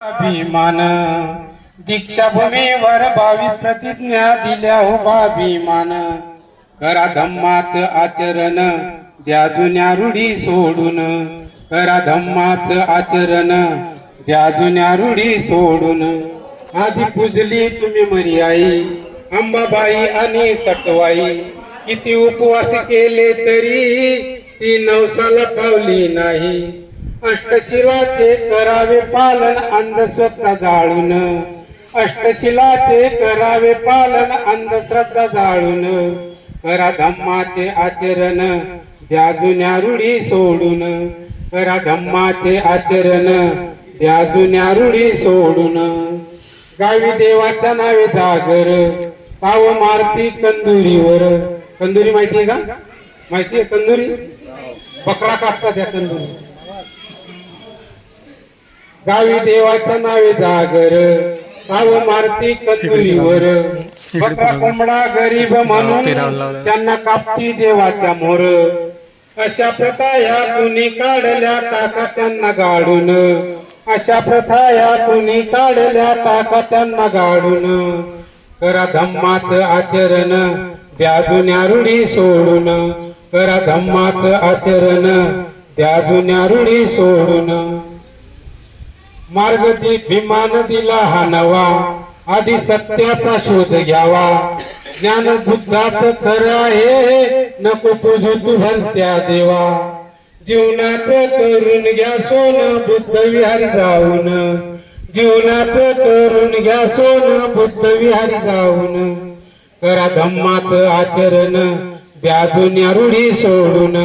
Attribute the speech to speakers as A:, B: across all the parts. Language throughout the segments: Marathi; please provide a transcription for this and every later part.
A: अभिमान दीक्षाभूमीवर 22 प्रतिज्ञा दिल्या हो अभिमान करा धम्माच आचरण द्या जुन्या रूढी सोडून करा धम्माच आचरण द्या जुन्या रूढी सोडून आधी पूजली तुम्ही मर्याई अंबाबाई आणि सटवाई किती उपवास केले तरी ती नवसाला पावली नाही अष्टशिलाचे करावे पालन अंधश्रद्धा जाळून अष्टशिलाचे करावे पालन अंधश्रद्धा जाळून करा धम्माचे आचरण द्या जुन्या रूढी सोडून करा धम्माचे आचरण द्या जुन्या रूढी सोडून गावी देवाच्या नावे जागर ताव मारती कंदुरीवर कंदुरी माहितीये का माहितीये कंदुरी बकरा कापतात त्या कंदुरी गावी देवाच्या नावे जागर ताव मारती कंदुरीवर बकरा कोंबडा गरीब म्हणून त्यांना कापती देवाच्या मोर अशा प्रथा या कुणी काढल्या टाका त्यांना गाडून अशा प्रथा या कुणी काढल्या टाका त्यांना गाडून करा धम्माच आचरण द्या जुन्या रूढी सोडून करा धम्माच आचरण द्या जुन्या रूढी सोडून मार्ग भीमान दिला हा नवा आधी सत्याचा शोध घ्यावा ज्ञान बुद्धात खरं आहे नको पूजू तू भलत्या देवा जीवनात करून घ्या सोन बुद्ध विहारी जाऊन जीवनात करून घ्या सोन बुद्ध विहारी जाऊन करा धम्माच आचरण द्या जुन्या रूढी सोडून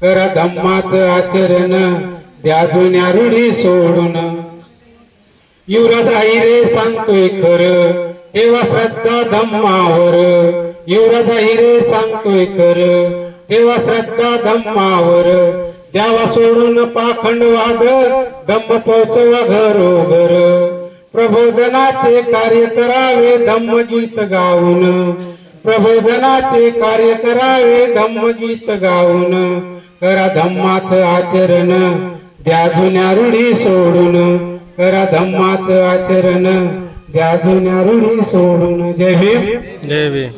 A: करा धम्माच आचरण द्या जुन्या रूढी सोडून युवराज आईरे सांगतोय खरं तेव्हा श्रद्धा धम्मावर युवराज आईरे सांगतोय खरं तेव्हा श्रद्धा धम्मावर द्यावा सोडून पाखंडवाद धम्म पोचवा घरोघर प्रबोधनाचे कार्य करावे धम्मगीत गाऊन प्रबोधनाचे कार्य करावे धम्मगीत गाऊन करा धम्माच आचरण द्या जुन्या रूढी सोडून करा धम्माच आचरण द्या जुन्या रूढी सोडून जय भीम
B: जय भीम.